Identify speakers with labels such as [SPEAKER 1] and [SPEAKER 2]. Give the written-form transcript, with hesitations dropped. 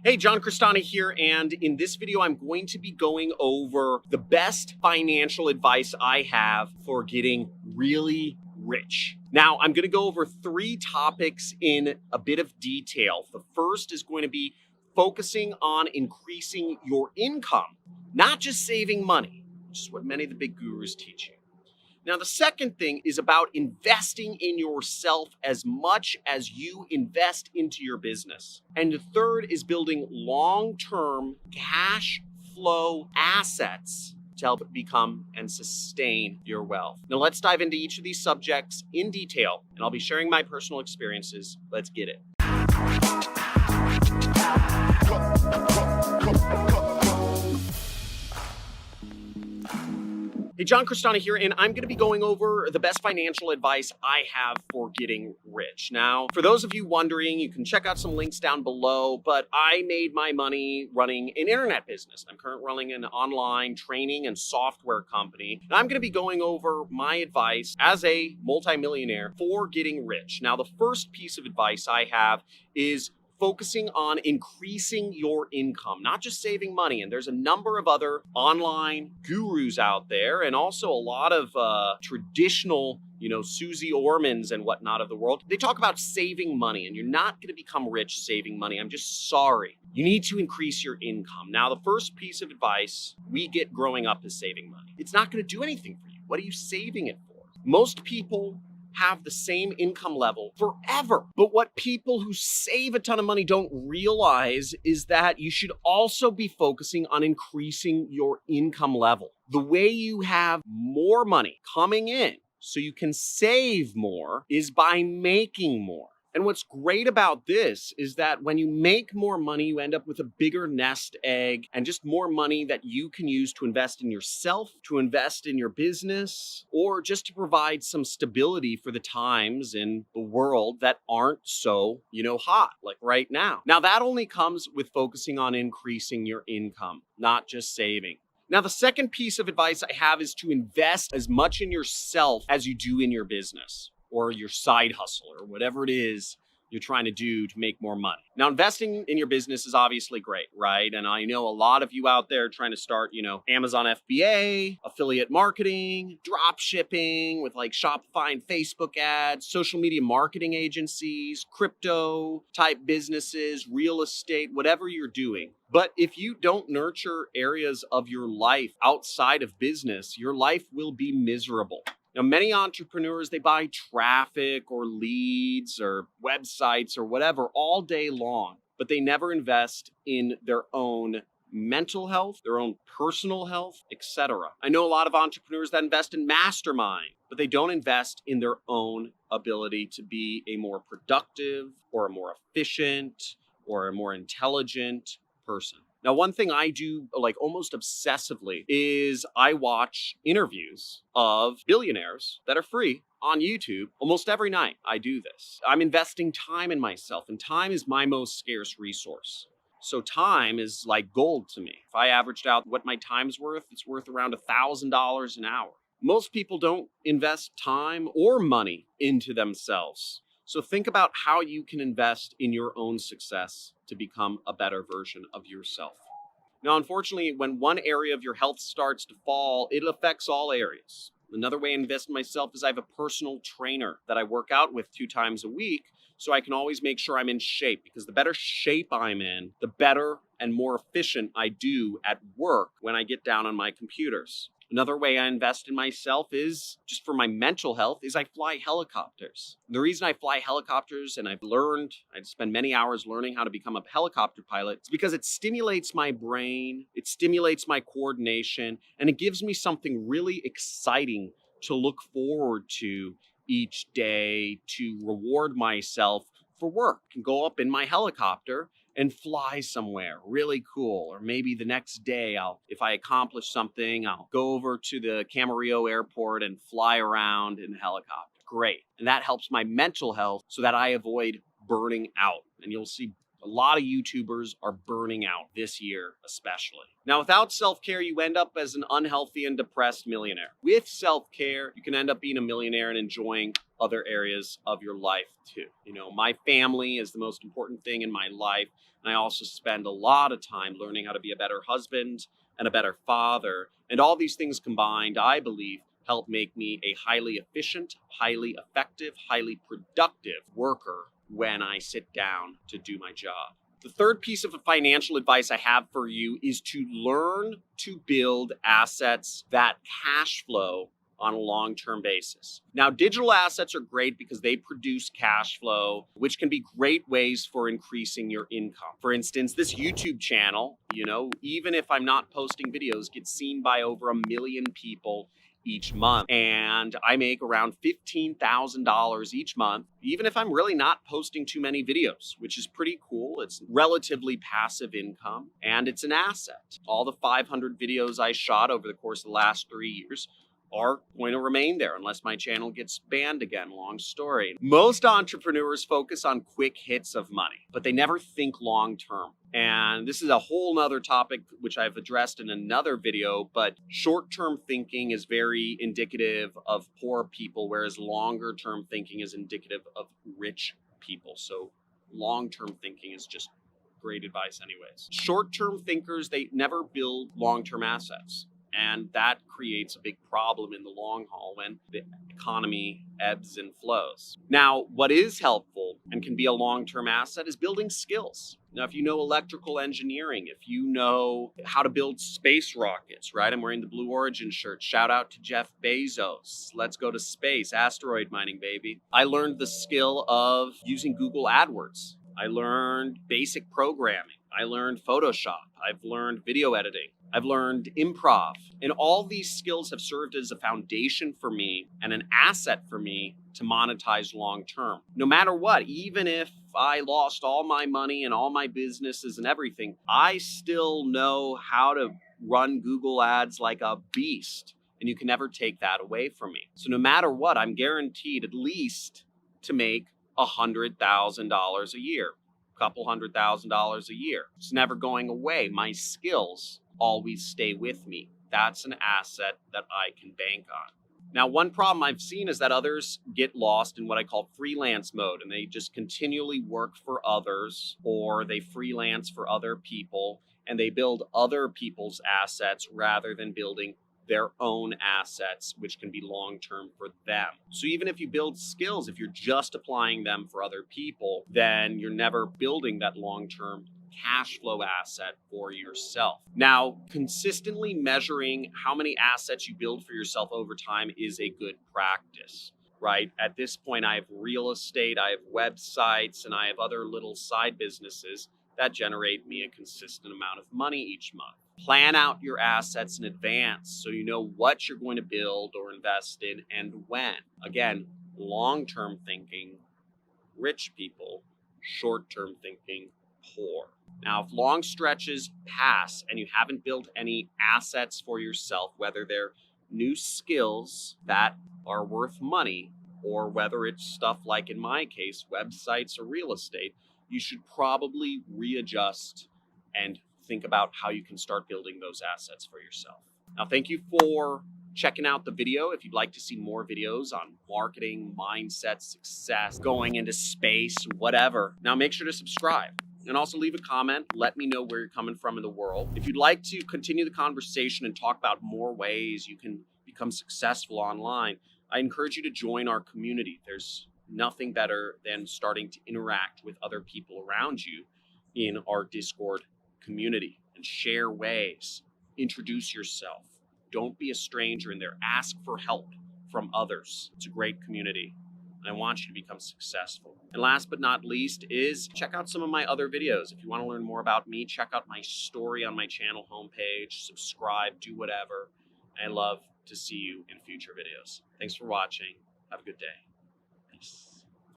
[SPEAKER 1] Hey, John Cristani here, and in this video, I'm going to be going over the best financial advice I have for getting really rich. Now, I'm going to go over three topics in a bit of detail. The first is going to be focusing on increasing your income, not just saving money, which is what many of the big gurus teach you. Now, the second thing is about investing in yourself as much as you invest into your business. And the third is building long-term cash flow assets to help become and sustain your wealth. Now, let's dive into each of these subjects in detail, and I'll be sharing my personal experiences. Let's get it. Hey, John Cristani here, and I'm going to be going over the best financial advice I have for getting rich. Now, for those of you wondering, you can check out some links down below, but I made my money running an internet business. I'm currently running an online training and software company, and I'm going to be going over my advice as a multimillionaire for getting rich. Now, the first piece of advice I have is focusing on increasing your income, not just saving money. And there's a number of other online gurus out there, and also a lot of traditional, Susie Ormans and whatnot of the world. They talk about saving money, and you're not going to become rich saving money. I'm just sorry. You need to increase your income. Now, the first piece of advice we get growing up is saving money. It's not going to do anything for you. What are you saving it for? Most people have the same income level forever. But what people who save a ton of money don't realize is that you should also be focusing on increasing your income level. The way you have more money coming in so you can save more is by making more. And what's great about this is that when you make more money, you end up with a bigger nest egg and just more money that you can use to invest in yourself, to invest in your business, or just to provide some stability for the times in the world that aren't so, hot, like right now. Now, that only comes with focusing on increasing your income, not just saving. Now, the second piece of advice I have is to invest as much in yourself as you do in your business, or your side hustle, or whatever it is you're trying to do to make more money. Now, investing in your business is obviously great, right? And I know a lot of you out there trying to start, Amazon FBA, affiliate marketing, drop shipping with like Shopify and Facebook ads, social media marketing agencies, crypto type businesses, real estate, whatever you're doing. But if you don't nurture areas of your life outside of business, your life will be miserable. Now, many entrepreneurs, they buy traffic or leads or websites or whatever all day long, but they never invest in their own mental health, their own personal health, etc. I know a lot of entrepreneurs that invest in mastermind, but they don't invest in their own ability to be a more productive or a more efficient or a more intelligent person. Now, one thing I do like almost obsessively is I watch interviews of billionaires that are free on YouTube almost every night. I do this. I'm investing time in myself, and time is my most scarce resource. So time is like gold to me. If I averaged out what my time's worth, it's worth around $1,000 an hour. Most people don't invest time or money into themselves. So think about how you can invest in your own success to become a better version of yourself. Now, unfortunately, when one area of your health starts to fall, it affects all areas. Another way I invest in myself is I have a personal trainer that I work out with 2 times a week, so I can always make sure I'm in shape, because the better shape I'm in, the better and more efficient I do at work when I get down on my computers. Another way I invest in myself is just for my mental health is I fly helicopters. The reason I fly helicopters, and I spend many hours learning how to become a helicopter pilot, is because it stimulates my brain, it stimulates my coordination, and it gives me something really exciting to look forward to each day to reward myself for work. I can go up in my helicopter and fly somewhere really cool. Or maybe the next day, if I accomplish something, I'll go over to the Camarillo airport and fly around in a helicopter. Great. And that helps my mental health so that I avoid burning out. And you'll see A lot of YouTubers are burning out this year, especially. Now, without self-care, you end up as an unhealthy and depressed millionaire. With self-care, you can end up being a millionaire and enjoying other areas of your life too. You know, my family is the most important thing in my life. And I also spend a lot of time learning how to be a better husband and a better father. And all these things combined, I believe, help make me a highly efficient, highly effective, highly productive worker when I sit down to do my job. The third piece of financial advice I have for you is to learn to build assets that cash flow on a long-term basis. Now, digital assets are great because they produce cash flow, which can be great ways for increasing your income. For instance, this YouTube channel, even if I'm not posting videos, gets seen by over 1 million people each month. And I make around $15,000 each month, even if I'm really not posting too many videos, which is pretty cool. It's relatively passive income and it's an asset. All the 500 videos I shot over the course of the last 3 years are going to remain there unless my channel gets banned again. Long story. Most entrepreneurs focus on quick hits of money, but they never think long term. And this is a whole nother topic which I've addressed in another video, but short-term thinking is very indicative of poor people, whereas longer-term thinking is indicative of rich people. So long-term thinking is just great advice anyways. Short-term thinkers, they never build long-term assets. And that creates a big problem in the long haul when the economy ebbs and flows. Now, what is helpful and can be a long-term asset is building skills. Now, if you know electrical engineering, if you know how to build space rockets, right? I'm wearing the Blue Origin shirt. Shout out to Jeff Bezos. Let's go to space. Asteroid mining, baby. I learned the skill of using Google AdWords. I learned basic programming. I learned Photoshop. I've learned video editing. I've learned improv. And all these skills have served as a foundation for me and an asset for me to monetize long term. No matter what, even if I lost all my money and all my businesses and everything, I still know how to run Google ads like a beast. And you can never take that away from me. So no matter what, I'm guaranteed at least to make $100,000 a year. Couple $100,000 a year. It's never going away. My skills always stay with me. That's an asset that I can bank on. Now, one problem I've seen is that others get lost in what I call freelance mode, and they just continually work for others, or they freelance for other people, and they build other people's assets rather than building their own assets, which can be long-term for them. So even if you build skills, if you're just applying them for other people, then you're never building that long-term cash flow asset for yourself. Now, consistently measuring how many assets you build for yourself over time is a good practice, right? At this point, I have real estate, I have websites, and I have other little side businesses that generate me a consistent amount of money each month. Plan out your assets in advance so you know what you're going to build or invest in and when. Again, long-term thinking, rich people, short-term thinking, poor. Now, if long stretches pass and you haven't built any assets for yourself, whether they're new skills that are worth money or whether it's stuff like, in my case, websites or real estate, you should probably readjust and think about how you can start building those assets for yourself. Now, thank you for checking out the video. If you'd like to see more videos on marketing, mindset, success, going into space, whatever, now make sure to subscribe. And also leave a comment. Let me know where you're coming from in the world. If you'd like to continue the conversation and talk about more ways you can become successful online, I encourage you to join our community. There's nothing better than starting to interact with other people around you in our Discord community and share ways. Introduce yourself. Don't be a stranger in there. Ask for help from others. It's a great community. And I want you to become successful. And last but not least is check out some of my other videos. If you want to learn more about me, check out my story on my channel homepage, subscribe, do whatever. I love to see you in future videos. Thanks for watching. Have a good day. Peace.